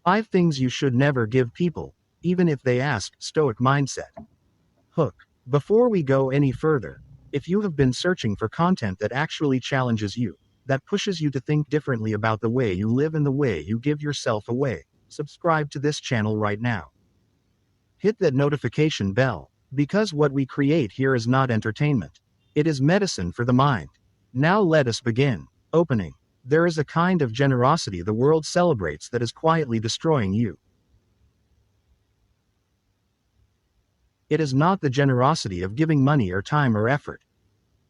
5 things you should never give people, even if they ask. Stoic mindset. Hook. Before we go any further, if you have been searching for content that actually challenges you, that pushes you to think differently about the way you live and the way you give yourself away, subscribe to this channel right now. Hit that notification bell, because what we create here is not entertainment. It is medicine for the mind. Now let us begin. Opening. There is a kind of generosity the world celebrates that is quietly destroying you. It is not the generosity of giving money or time or effort.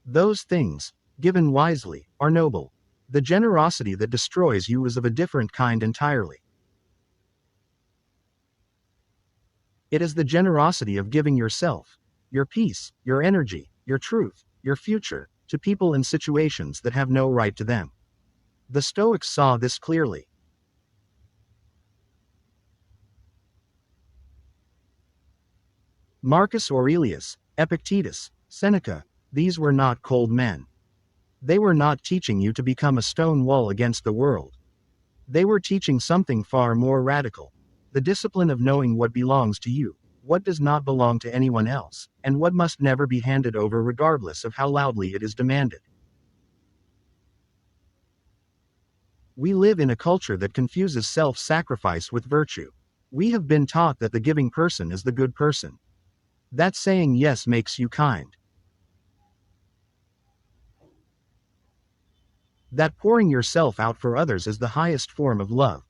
Those things, given wisely, are noble. The generosity that destroys you is of a different kind entirely. It is the generosity of giving yourself, your peace, your energy, your truth, your future, to people and situations that have no right to them. The Stoics saw this clearly. Marcus Aurelius, Epictetus, Seneca, these were not cold men. They were not teaching you to become a stone wall against the world. They were teaching something far more radical. The discipline of knowing what belongs to you, what does not belong to anyone else, and what must never be handed over regardless of how loudly it is demanded. We live in a culture that confuses self-sacrifice with virtue. We have been taught that the giving person is the good person. That saying yes makes you kind. That pouring yourself out for others is the highest form of love.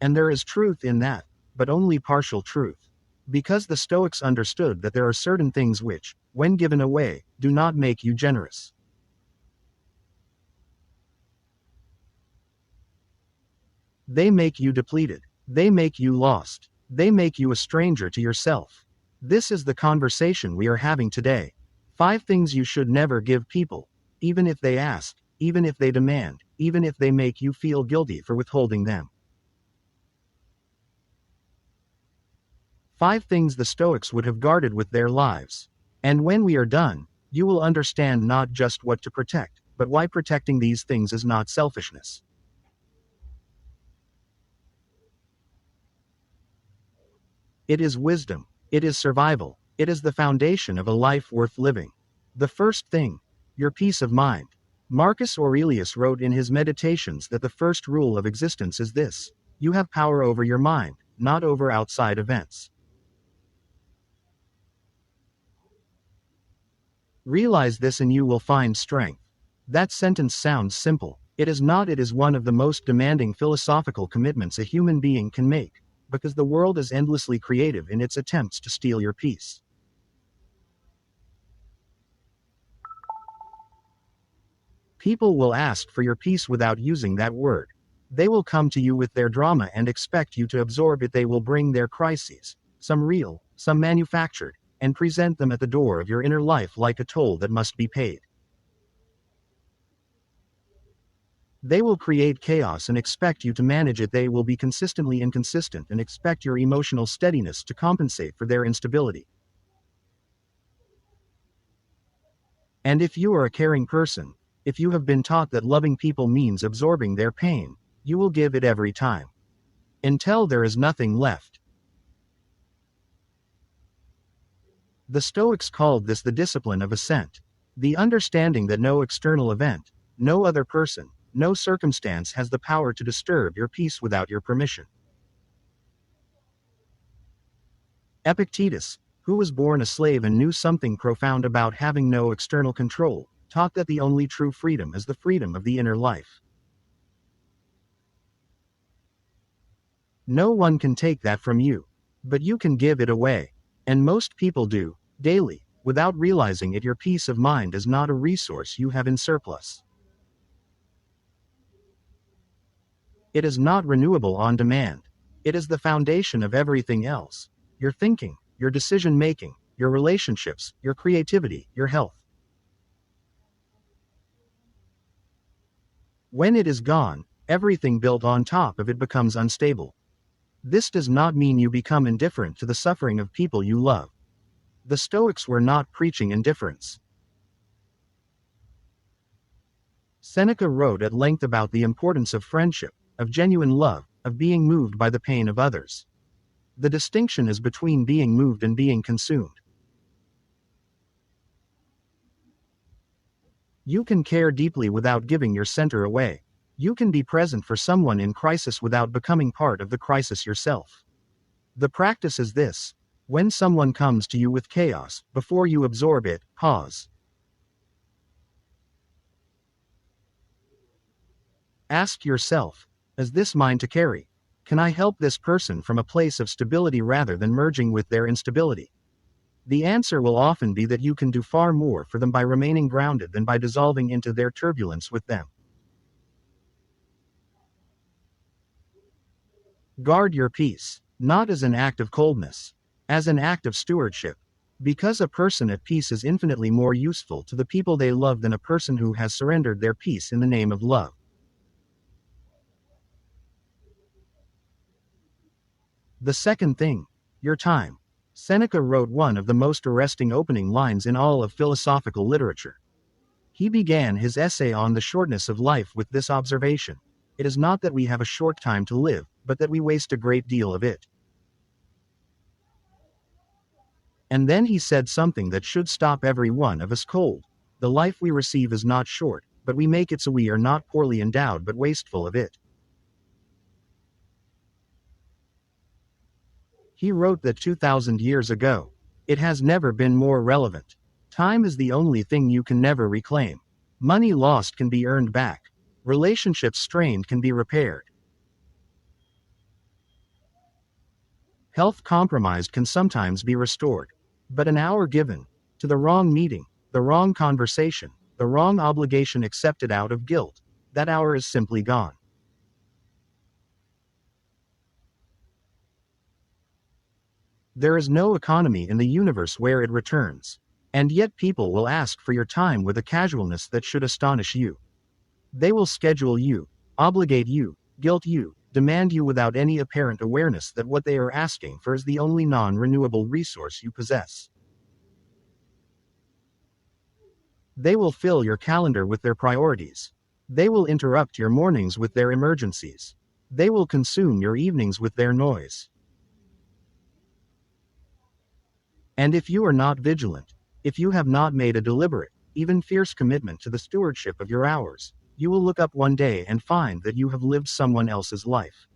And there is truth in that, but only partial truth. Because the Stoics understood that there are certain things which, when given away, do not make you generous. They make you depleted. They make you lost. They make you a stranger to yourself. This is the conversation we are having today. 5 things you should never give people, even if they ask, even if they demand, even if they make you feel guilty for withholding them. 5 things the Stoics would have guarded with their lives. And when we are done, you will understand not just what to protect, but why protecting these things is not selfishness. It is wisdom. It is survival. It is the foundation of a life worth living. The first thing, your peace of mind. Marcus Aurelius wrote in his Meditations that the first rule of existence is this: you have power over your mind, not over outside events. Realize this and you will find strength. That sentence sounds simple. It is not. It is one of the most demanding philosophical commitments a human being can make, because the world is endlessly creative in its attempts to steal your peace. People will ask for your peace without using that word. They will come to you with their drama and expect you to absorb it. They will bring their crises, some real, some manufactured, and present them at the door of your inner life like a toll that must be paid. They will create chaos and expect you to manage it. They will be consistently inconsistent and expect your emotional steadiness to compensate for their instability. And if you are a caring person, if you have been taught that loving people means absorbing their pain, you will give it every time. Until there is nothing left. The Stoics called this the discipline of assent. The understanding that no external event, no other person, no circumstance has the power to disturb your peace without your permission. Epictetus, who was born a slave and knew something profound about having no external control, taught that the only true freedom is the freedom of the inner life. No one can take that from you, but you can give it away. And most people do, daily, without realizing it. Your peace of mind is not a resource you have in surplus. It is not renewable on demand. It is the foundation of everything else. Your thinking, your decision-making, your relationships, your creativity, your health. When it is gone, everything built on top of it becomes unstable. This does not mean you become indifferent to the suffering of people you love. The Stoics were not preaching indifference. Seneca wrote at length about the importance of friendship, of genuine love, of being moved by the pain of others. The distinction is between being moved and being consumed. You can care deeply without giving your center away. You can be present for someone in crisis without becoming part of the crisis yourself. The practice is this: when someone comes to you with chaos, before you absorb it, pause. Ask yourself, is this mine to carry? Can I help this person from a place of stability rather than merging with their instability? The answer will often be that you can do far more for them by remaining grounded than by dissolving into their turbulence with them. Guard your peace, not as an act of coldness, as an act of stewardship. Because a person at peace is infinitely more useful to the people they love than a person who has surrendered their peace in the name of love. The second thing, your time. Seneca wrote one of the most arresting opening lines in all of philosophical literature. He began his essay on the shortness of life with this observation: it is not that we have a short time to live, but that we waste a great deal of it. And then he said something that should stop every one of us cold: the life we receive is not short, but we make it so we are not poorly endowed but wasteful of it. He wrote that 2,000 years ago. It has never been more relevant. Time is the only thing you can never reclaim. Money lost can be earned back. Relationships strained can be repaired. Health compromised can sometimes be restored. But an hour given to the wrong meeting, the wrong conversation, the wrong obligation accepted out of guilt, that hour is simply gone. There is no economy in the universe where it returns. And yet people will ask for your time with a casualness that should astonish you. They will schedule you, obligate you, guilt you, demand you without any apparent awareness that what they are asking for is the only non-renewable resource you possess. They will fill your calendar with their priorities. They will interrupt your mornings with their emergencies. They will consume your evenings with their noise. And if you are not vigilant, if you have not made a deliberate, even fierce commitment to the stewardship of your hours, you will look up one day and find that you have lived someone else's life.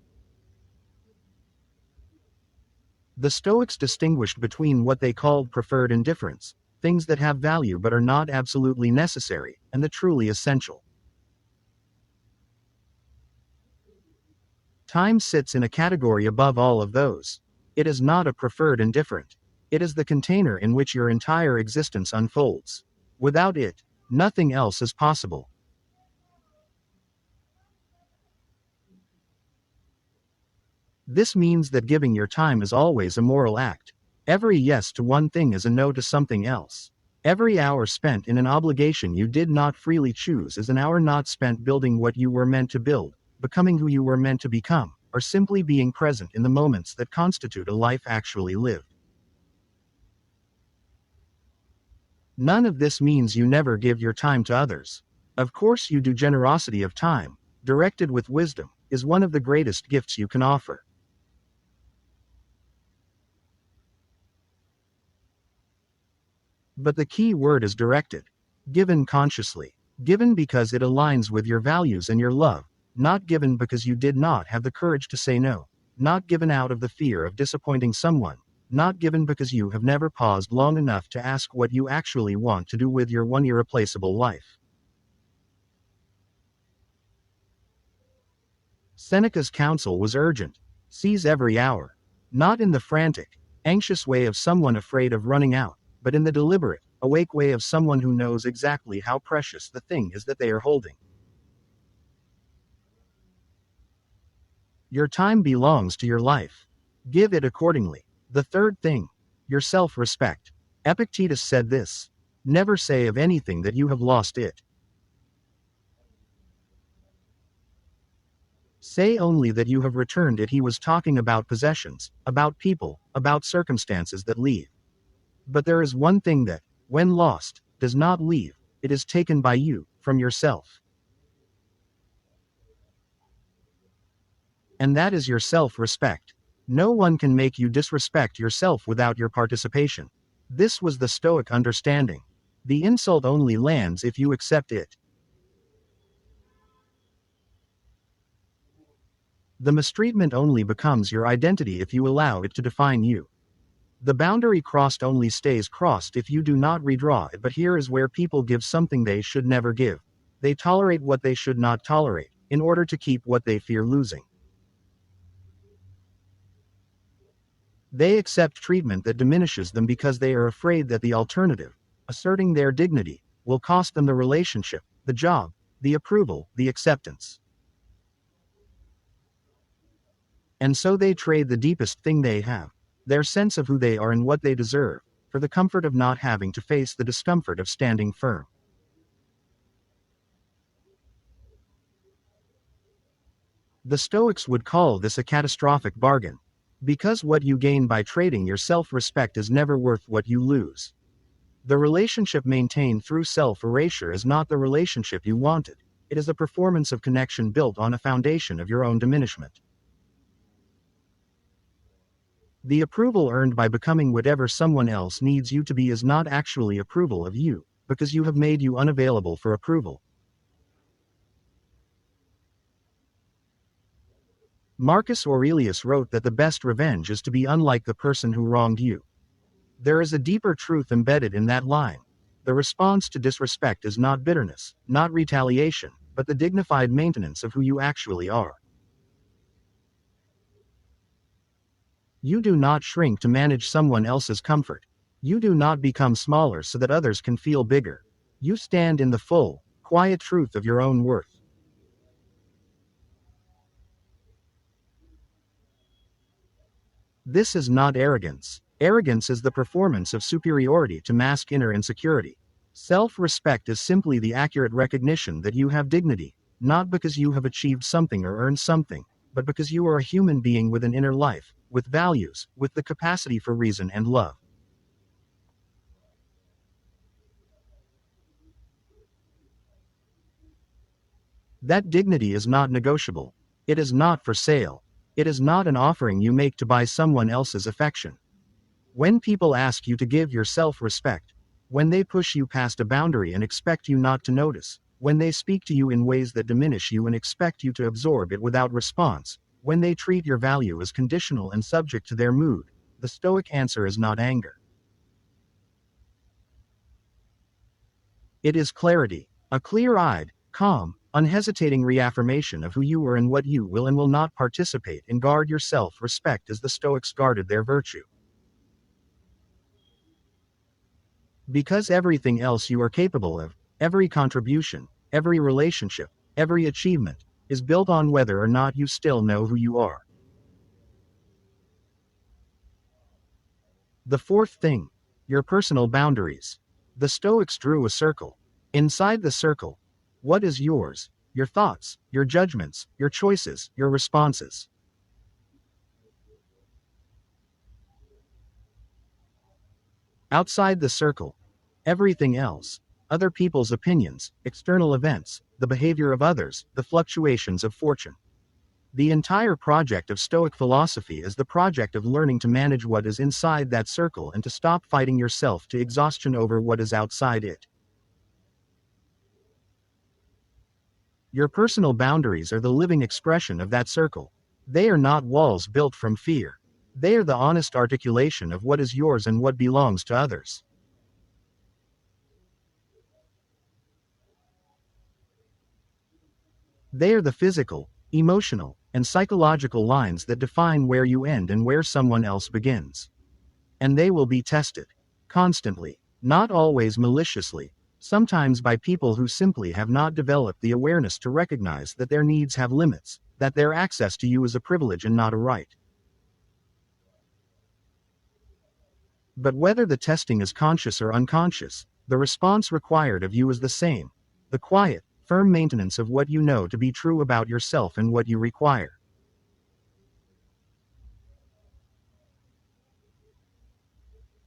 The Stoics distinguished between what they called preferred indifference, things that have value but are not absolutely necessary, and the truly essential. Time sits in a category above all of those. It is not a preferred indifferent. It is the container in which your entire existence unfolds. Without it, nothing else is possible. This means that giving your time is always a moral act. Every yes to one thing is a no to something else. Every hour spent in an obligation you did not freely choose is an hour not spent building what you were meant to build, becoming who you were meant to become, or simply being present in the moments that constitute a life actually lived. None of this means you never give your time to others. Of course you do. Generosity of time, directed with wisdom, is one of the greatest gifts you can offer. But the key word is directed. Given consciously. Given because it aligns with your values and your love, not given because you did not have the courage to say no, not given out of the fear of disappointing someone, not given because you have never paused long enough to ask what you actually want to do with your one irreplaceable life. Seneca's counsel was urgent. Seize every hour. Not in the frantic, anxious way of someone afraid of running out, but in the deliberate, awake way of someone who knows exactly how precious the thing is that they are holding. Your time belongs to your life. Give it accordingly. The third thing, your self-respect. Epictetus said this: never say of anything that you have lost it. Say only that you have returned it. He was talking about possessions, about people, about circumstances that leave. But there is one thing that, when lost, does not leave. It is taken by you, from yourself. And that is your self-respect. No one can make you disrespect yourself without your participation. This was the Stoic understanding. The insult only lands if you accept it. The mistreatment only becomes your identity if you allow it to define you. The boundary crossed only stays crossed if you do not redraw it. But here is where people give something they should never give. They tolerate what they should not tolerate, in order to keep what they fear losing. They accept treatment that diminishes them because they are afraid that the alternative, asserting their dignity, will cost them the relationship, the job, the approval, the acceptance. And so they trade the deepest thing they have, their sense of who they are and what they deserve, for the comfort of not having to face the discomfort of standing firm. The Stoics would call this a catastrophic bargain, because what you gain by trading your self-respect is never worth what you lose. The relationship maintained through self-erasure is not the relationship you wanted. It is a performance of connection built on a foundation of your own diminishment. The approval earned by becoming whatever someone else needs you to be is not actually approval of you, because you have made you unavailable for approval. Marcus Aurelius wrote that the best revenge is to be unlike the person who wronged you. There is a deeper truth embedded in that line. The response to disrespect is not bitterness, not retaliation, but the dignified maintenance of who you actually are. You do not shrink to manage someone else's comfort. You do not become smaller so that others can feel bigger. You stand in the full, quiet truth of your own worth. This is not arrogance. Arrogance is the performance of superiority to mask inner insecurity. Self-respect is simply the accurate recognition that you have dignity, not because you have achieved something or earned something, but because you are a human being with an inner life, with values, with the capacity for reason and love. That dignity is not negotiable. It is not for sale. It is not an offering you make to buy someone else's affection. When people ask you to give your self-respect, when they push you past a boundary and expect you not to notice, when they speak to you in ways that diminish you and expect you to absorb it without response, when they treat your value as conditional and subject to their mood, the Stoic answer is not anger. It is clarity, a clear-eyed, calm, unhesitating reaffirmation of who you are and what you will and will not participate in. Guard your self-respect as the Stoics guarded their virtue. Because everything else you are capable of, every contribution, every relationship, every achievement, is built on whether or not you still know who you are. The fourth thing, your personal boundaries. The Stoics drew a circle. Inside the circle, what is yours? Your thoughts, your judgments, your choices, your responses. Outside the circle, everything else, other people's opinions, external events, the behavior of others, the fluctuations of fortune. The entire project of Stoic philosophy is the project of learning to manage what is inside that circle and to stop fighting yourself to exhaustion over what is outside it. Your personal boundaries are the living expression of that circle. They are not walls built from fear. They are the honest articulation of what is yours and what belongs to others. They are the physical, emotional, and psychological lines that define where you end and where someone else begins. And they will be tested. Constantly. Not always maliciously. Sometimes by people who simply have not developed the awareness to recognize that their needs have limits, that their access to you is a privilege and not a right. But whether the testing is conscious or unconscious, the response required of you is the same. The quiet, firm maintenance of what you know to be true about yourself and what you require.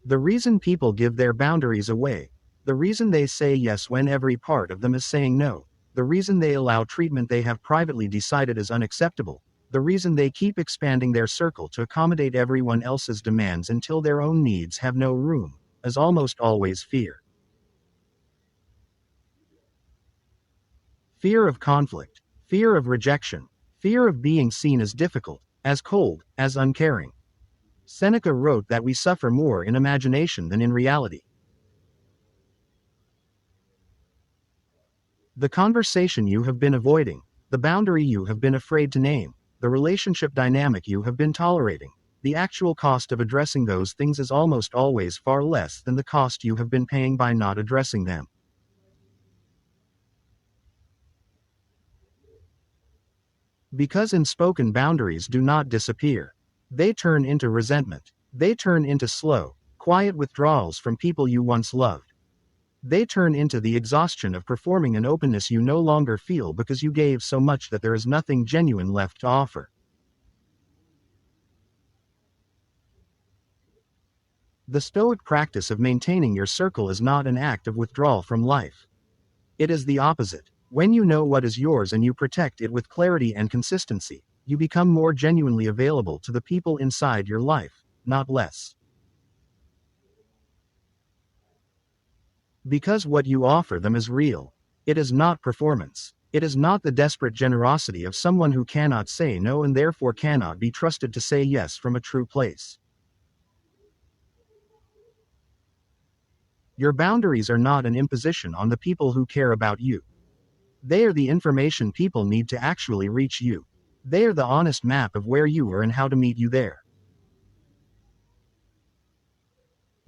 The reason people give their boundaries away, the reason they say yes when every part of them is saying no, the reason they allow treatment they have privately decided is unacceptable, The reason they keep expanding their circle to accommodate everyone else's demands until their own needs have no room, is almost always fear. Fear of conflict, fear of rejection, fear of being seen as difficult, as cold, as uncaring. Seneca wrote that we suffer more in imagination than in reality. The conversation you have been avoiding, the boundary you have been afraid to name, the relationship dynamic you have been tolerating, the actual cost of addressing those things is almost always far less than the cost you have been paying by not addressing them. Because unspoken boundaries do not disappear. They turn into resentment. They turn into slow, quiet withdrawals from people you once loved. They turn into the exhaustion of performing an openness you no longer feel because you gave so much that there is nothing genuine left to offer. The Stoic practice of maintaining your circle is not an act of withdrawal from life. It is the opposite. When you know what is yours and you protect it with clarity and consistency, you become more genuinely available to the people inside your life, not less. Because what you offer them is real. It is not performance. It is not the desperate generosity of someone who cannot say no and therefore cannot be trusted to say yes from a true place. Your boundaries are not an imposition on the people who care about you. They are the information people need to actually reach you. They are the honest map of where you are and how to meet you there.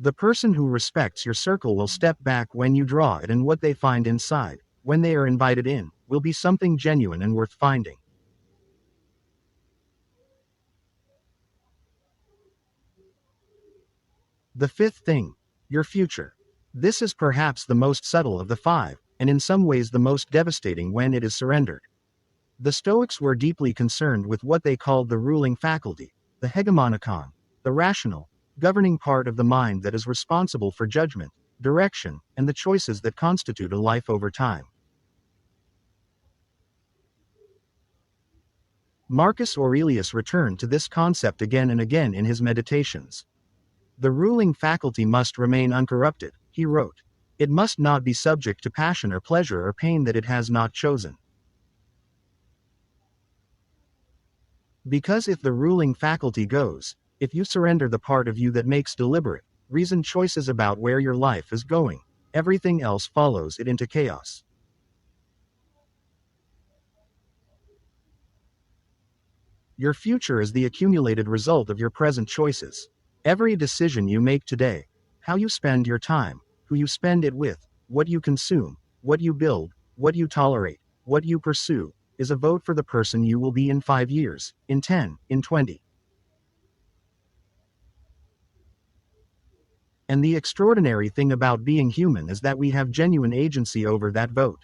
The person who respects your circle will step back when you draw it, and what they find inside, when they are invited in, will be something genuine and worth finding. The fifth thing, your future. This is perhaps the most subtle of the five, and in some ways the most devastating when it is surrendered. The Stoics were deeply concerned with what they called the ruling faculty, the hegemonikon, the rational, governing part of the mind that is responsible for judgment, direction, and the choices that constitute a life over time. Marcus Aurelius returned to this concept again and again in his meditations. The ruling faculty must remain uncorrupted, he wrote. It must not be subject to passion or pleasure or pain that it has not chosen. Because if the ruling faculty goes, if you surrender the part of you that makes deliberate, reasoned choices about where your life is going, everything else follows it into chaos. Your future is the accumulated result of your present choices. Every decision you make today, how you spend your time, who you spend it with, what you consume, what you build, what you tolerate, what you pursue, is a vote for the person you will be in 5 years, in 10, in 20. And the extraordinary thing about being human is that we have genuine agency over that vote.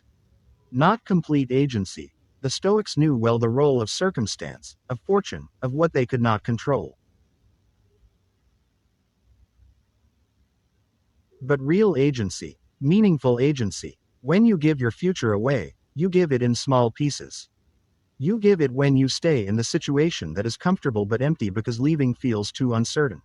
Not complete agency. The Stoics knew well the role of circumstance, of fortune, of what they could not control. But real agency, meaningful agency, when you give your future away, you give it in small pieces. You give it when you stay in the situation that is comfortable but empty because leaving feels too uncertain.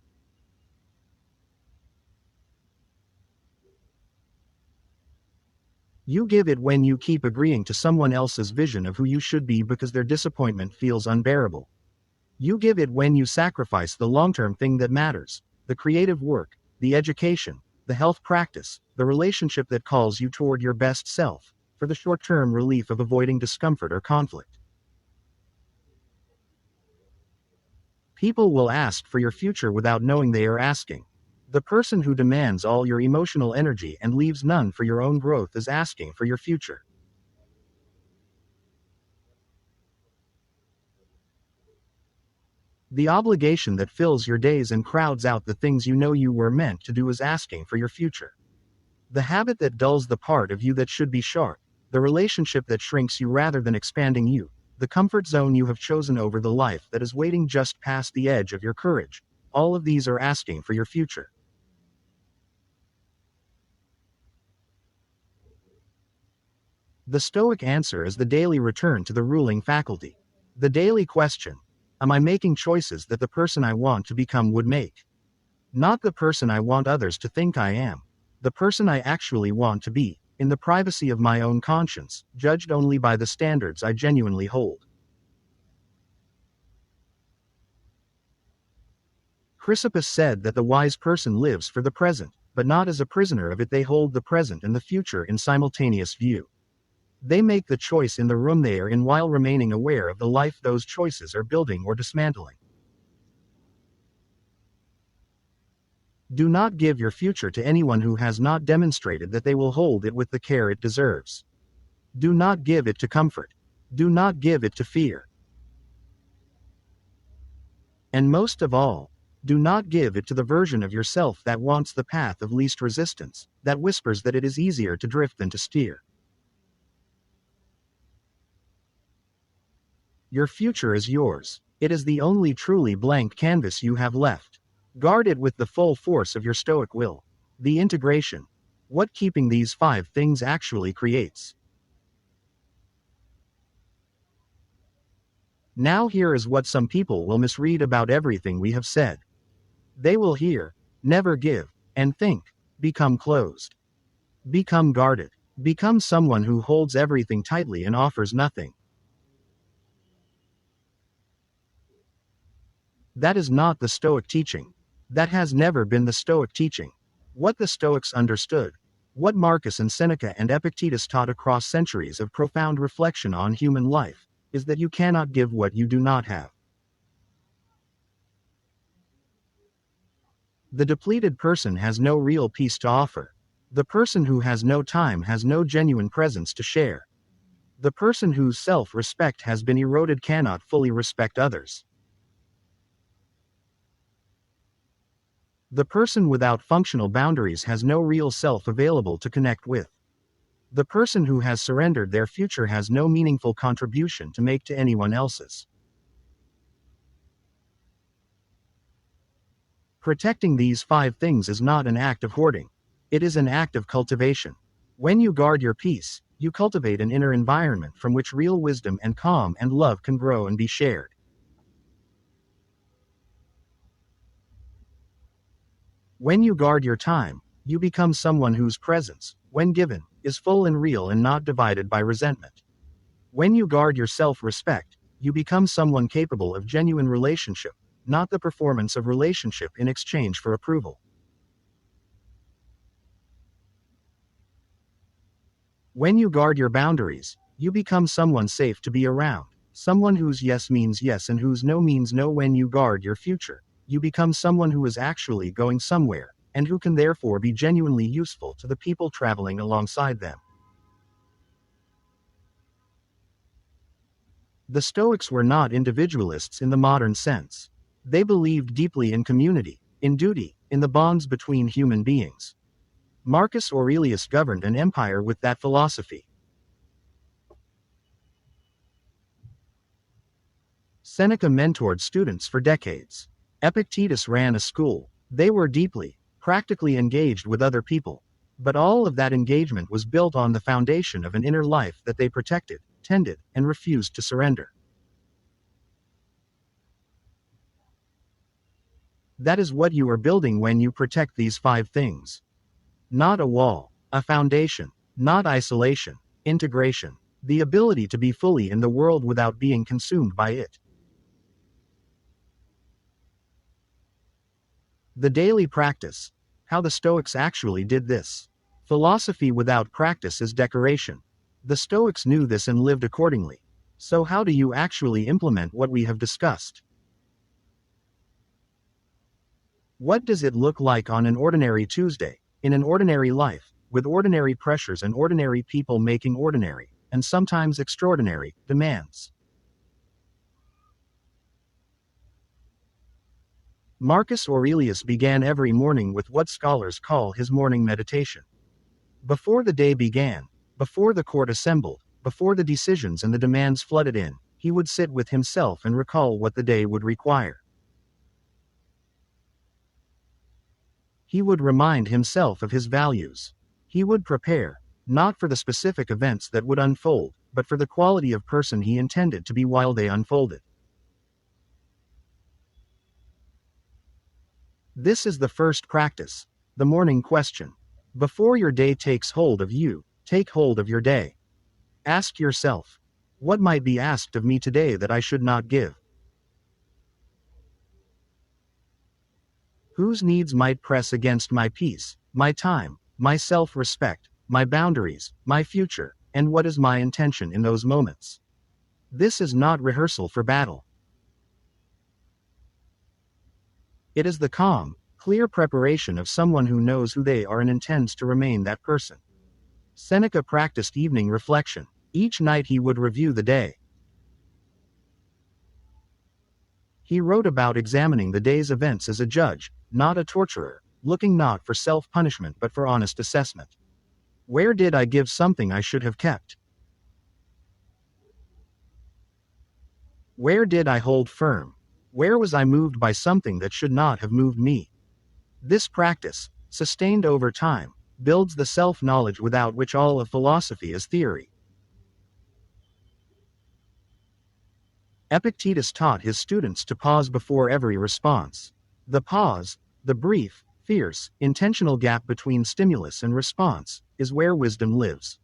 You give it when you keep agreeing to someone else's vision of who you should be because their disappointment feels unbearable. You give it when you sacrifice the long-term thing that matters, the creative work, the education, the health practice, the relationship that calls you toward your best self, for the short-term relief of avoiding discomfort or conflict. People will ask for your future without knowing they are asking. The person who demands all your emotional energy and leaves none for your own growth is asking for your future. The obligation that fills your days and crowds out the things you know you were meant to do is asking for your future. The habit that dulls the part of you that should be sharp, the relationship that shrinks you rather than expanding you, the comfort zone you have chosen over the life that is waiting just past the edge of your courage, all of these are asking for your future. The Stoic answer is the daily return to the ruling faculty. The daily question: am I making choices that the person I want to become would make? Not the person I want others to think I am. The person I actually want to be, in the privacy of my own conscience, judged only by the standards I genuinely hold. Chrysippus said that the wise person lives for the present, but not as a prisoner of it. They hold the present and the future in simultaneous view. They make the choice in the room they are in while remaining aware of the life those choices are building or dismantling. Do not give your future to anyone who has not demonstrated that they will hold it with the care it deserves. Do not give it to comfort. Do not give it to fear. And most of all, do not give it to the version of yourself that wants the path of least resistance, that whispers that it is easier to drift than to steer. Your future is yours. It is the only truly blank canvas you have left. Guard it with the full force of your Stoic will. The integration. What keeping these 5 things actually creates. Now here is what some people will misread about everything we have said. They will hear, never give, and think, become closed. Become guarded. Become someone who holds everything tightly and offers nothing. That is not the Stoic teaching. That has never been the Stoic teaching. What the Stoics understood, what Marcus and Seneca and Epictetus taught across centuries of profound reflection on human life, is that you cannot give what you do not have. The depleted person has no real peace to offer. The person who has no time has no genuine presence to share. The person whose self-respect has been eroded cannot fully respect others. The person without functional boundaries has no real self available to connect with. The person who has surrendered their future has no meaningful contribution to make to anyone else's. Protecting these 5 things is not an act of hoarding. It is an act of cultivation. When you guard your peace, you cultivate an inner environment from which real wisdom and calm and love can grow and be shared. When you guard your time, you become someone whose presence, when given, is full and real and not divided by resentment. When you guard your self-respect, you become someone capable of genuine relationship, not the performance of relationship in exchange for approval. When you guard your boundaries, you become someone safe to be around, someone whose yes means yes and whose no means no. When you guard your future, you become someone who is actually going somewhere, and who can therefore be genuinely useful to the people traveling alongside them. The Stoics were not individualists in the modern sense. They believed deeply in community, in duty, in the bonds between human beings. Marcus Aurelius governed an empire with that philosophy. Seneca mentored students for decades. Epictetus ran a school. They were deeply, practically engaged with other people. But all of that engagement was built on the foundation of an inner life that they protected, tended, and refused to surrender. That is what you are building when you protect these 5 things. Not a wall, a foundation, not isolation, integration, the ability to be fully in the world without being consumed by it. The daily practice. How the Stoics actually did this. Philosophy without practice is decoration. The Stoics knew this and lived accordingly. So how do you actually implement what we have discussed? What does it look like on an ordinary Tuesday, in an ordinary life, with ordinary pressures and ordinary people making ordinary, and sometimes extraordinary, demands? Marcus Aurelius began every morning with what scholars call his morning meditation. Before the day began, before the court assembled, before the decisions and the demands flooded in, he would sit with himself and recall what the day would require. He would remind himself of his values. He would prepare, not for the specific events that would unfold, but for the quality of person he intended to be while they unfolded. This is the first practice, the morning question. Before your day takes hold of you, take hold of your day. Ask yourself, what might be asked of me today that I should not give? Whose needs might press against my peace, my time, my self-respect, my boundaries, my future, and what is my intention in those moments? This is not rehearsal for battle. It is the calm, clear preparation of someone who knows who they are and intends to remain that person. Seneca practiced evening reflection. Each night he would review the day. He wrote about examining the day's events as a judge, not a torturer, looking not for self-punishment but for honest assessment. Where did I give something I should have kept? Where did I hold firm? Where was I moved by something that should not have moved me? This practice, sustained over time, builds the self-knowledge without which all of philosophy is theory. Epictetus taught his students to pause before every response. The pause, the brief, fierce, intentional gap between stimulus and response, is where wisdom lives.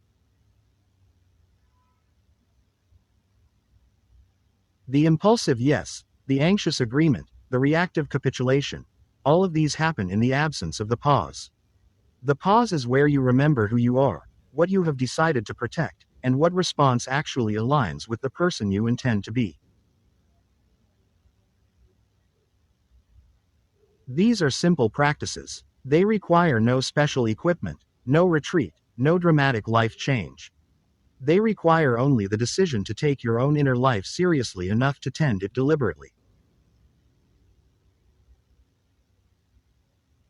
The impulsive yes, the anxious agreement, the reactive capitulation, all of these happen in the absence of the pause. The pause is where you remember who you are, what you have decided to protect, and what response actually aligns with the person you intend to be. These are simple practices. They require no special equipment, no retreat, no dramatic life change. They require only the decision to take your own inner life seriously enough to tend it deliberately.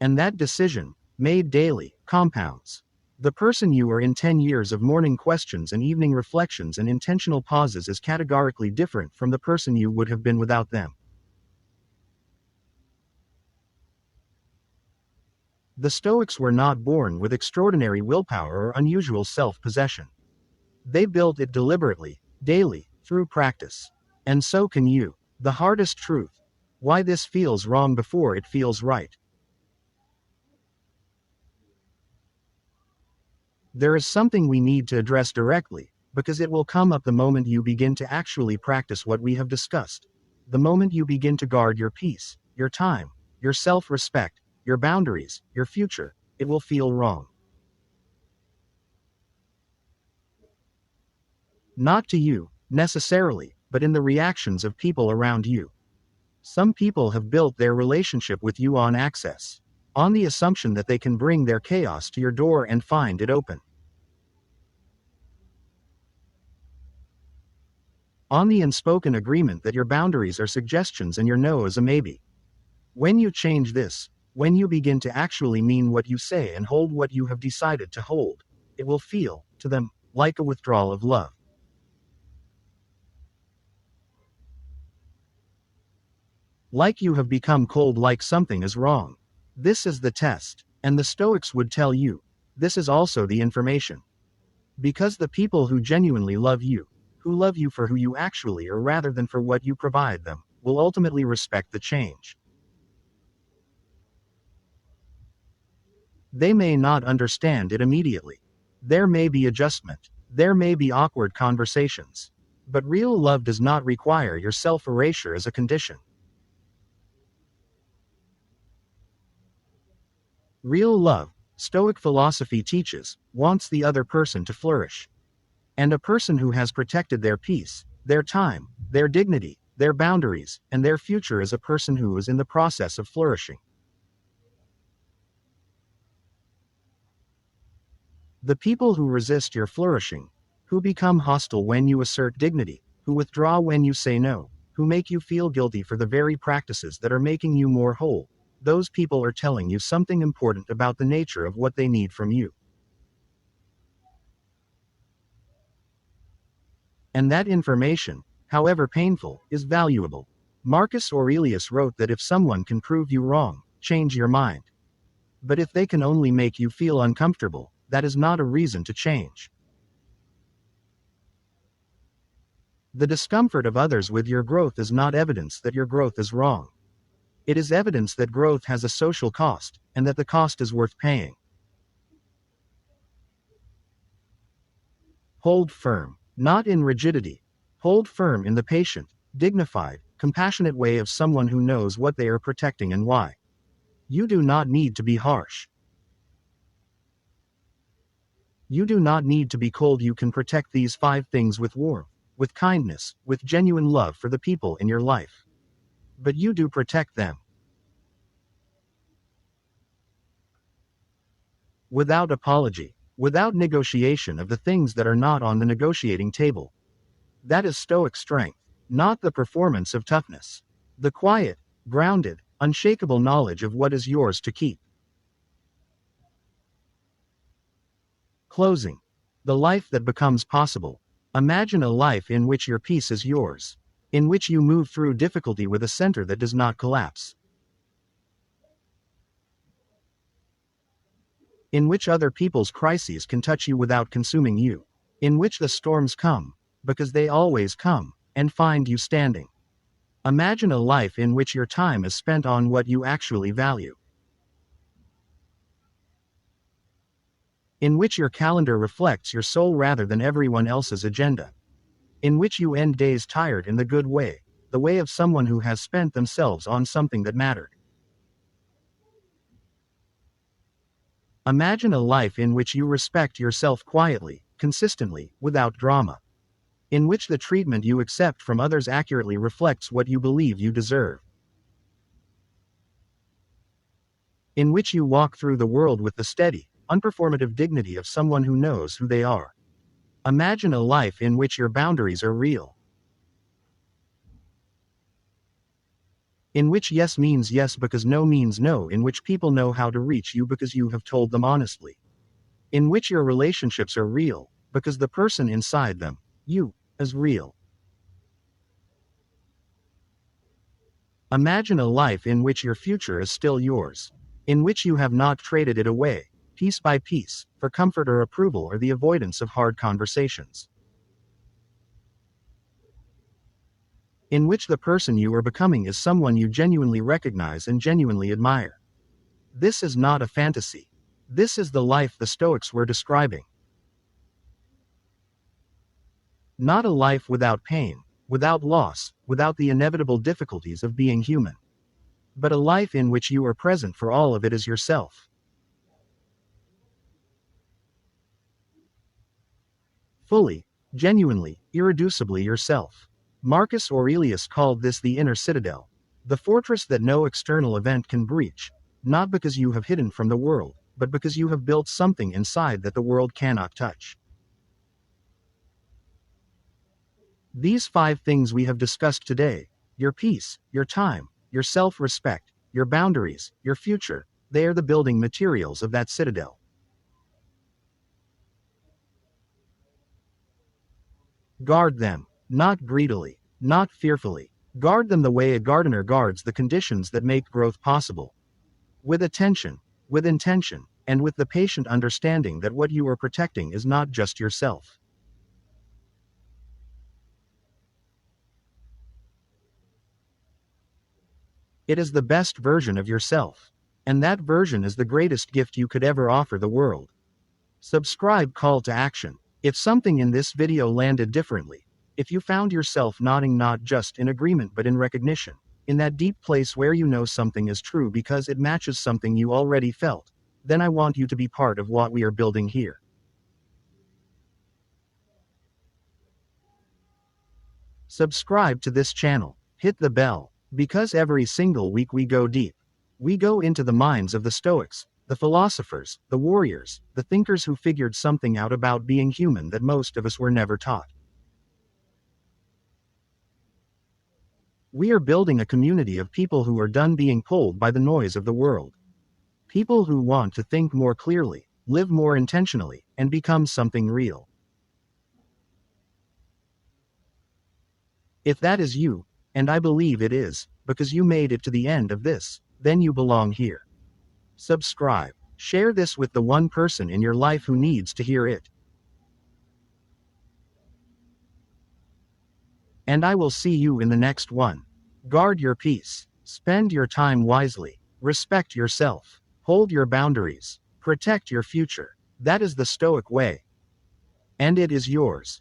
And that decision, made daily, compounds. The person you are in 10 years of morning questions and evening reflections and intentional pauses is categorically different from the person you would have been without them. The Stoics were not born with extraordinary willpower or unusual self-possession. They built it deliberately, daily, through practice. And so can you. The hardest truth. Why this feels wrong before it feels right. There is something we need to address directly, because it will come up the moment you begin to actually practice what we have discussed. The moment you begin to guard your peace, your time, your self-respect, your boundaries, your future, it will feel wrong. Not to you, necessarily, but in the reactions of people around you. Some people have built their relationship with you on access, on the assumption that they can bring their chaos to your door and find it open. On the unspoken agreement that your boundaries are suggestions and your no is a maybe. When you change this, when you begin to actually mean what you say and hold what you have decided to hold, it will feel, to them, like a withdrawal of love. Like you have become cold, like something is wrong. This is the test, and the Stoics would tell you, this is also the information. Because the people who genuinely love you, who love you for who you actually are rather than for what you provide them, will ultimately respect the change. They may not understand it immediately. There may be adjustment. There may be awkward conversations. But real love does not require your self-erasure as a condition. Real love, Stoic philosophy teaches, wants the other person to flourish. And a person who has protected their peace, their time, their dignity, their boundaries, and their future is a person who is in the process of flourishing. The people who resist your flourishing, who become hostile when you assert dignity, who withdraw when you say no, who make you feel guilty for the very practices that are making you more whole, those people are telling you something important about the nature of what they need from you. And that information, however painful, is valuable. Marcus Aurelius wrote that if someone can prove you wrong, change your mind. But if they can only make you feel uncomfortable, that is not a reason to change. The discomfort of others with your growth is not evidence that your growth is wrong. It is evidence that growth has a social cost, and that the cost is worth paying. Hold firm, not in rigidity. Hold firm in the patient, dignified, compassionate way of someone who knows what they are protecting and why. You do not need to be harsh. You do not need to be cold. You can protect these 5 things with warmth, with kindness, with genuine love for the people in your life. But you do protect them. Without apology, without negotiation of the things that are not on the negotiating table. That is Stoic strength, not the performance of toughness. The quiet, grounded, unshakable knowledge of what is yours to keep. Closing. The life that becomes possible. Imagine a life in which your peace is yours. In which you move through difficulty with a center that does not collapse. In which other people's crises can touch you without consuming you. In which the storms come, because they always come, and find you standing. Imagine a life in which your time is spent on what you actually value. In which your calendar reflects your soul rather than everyone else's agenda. In which you end days tired in the good way, the way of someone who has spent themselves on something that mattered. Imagine a life in which you respect yourself quietly, consistently, without drama. In which the treatment you accept from others accurately reflects what you believe you deserve. In which you walk through the world with the steady, unperformative dignity of someone who knows who they are. Imagine a life in which your boundaries are real. In which yes means yes because no means no. In which people know how to reach you because you have told them honestly. In which your relationships are real, because the person inside them, you, is real. Imagine a life in which your future is still yours. In which you have not traded it away, piece by piece, for comfort or approval or the avoidance of hard conversations. In which the person you are becoming is someone you genuinely recognize and genuinely admire. This is not a fantasy. This is the life the Stoics were describing. Not a life without pain, without loss, without the inevitable difficulties of being human. But a life in which you are present for all of it as yourself. Fully, genuinely, irreducibly yourself. Marcus Aurelius called this the inner citadel, the fortress that no external event can breach, not because you have hidden from the world, but because you have built something inside that the world cannot touch. These 5 things we have discussed today, your peace, your time, your self-respect, your boundaries, your future, they are the building materials of that citadel. Guard them, not greedily, not fearfully. Guard them the way a gardener guards the conditions that make growth possible. With attention, with intention, and with the patient understanding that what you are protecting is not just yourself. It is the best version of yourself. And that version is the greatest gift you could ever offer the world. Subscribe. Call to action. If something in this video landed differently, if you found yourself nodding not just in agreement but in recognition, in that deep place where you know something is true because it matches something you already felt, then I want you to be part of what we are building here. Subscribe to this channel. Hit the bell. Because every single week we go deep. We go into the minds of the Stoics, the philosophers, the warriors, the thinkers who figured something out about being human that most of us were never taught. We are building a community of people who are done being pulled by the noise of the world. People who want to think more clearly, live more intentionally, and become something real. If that is you, and I believe it is, because you made it to the end of this, then you belong here. Subscribe. Share this with the one person in your life who needs to hear it. And I will see you in the next one. Guard your peace. Spend your time wisely. Respect yourself. Hold your boundaries. Protect your future. That is the Stoic way. And it is yours.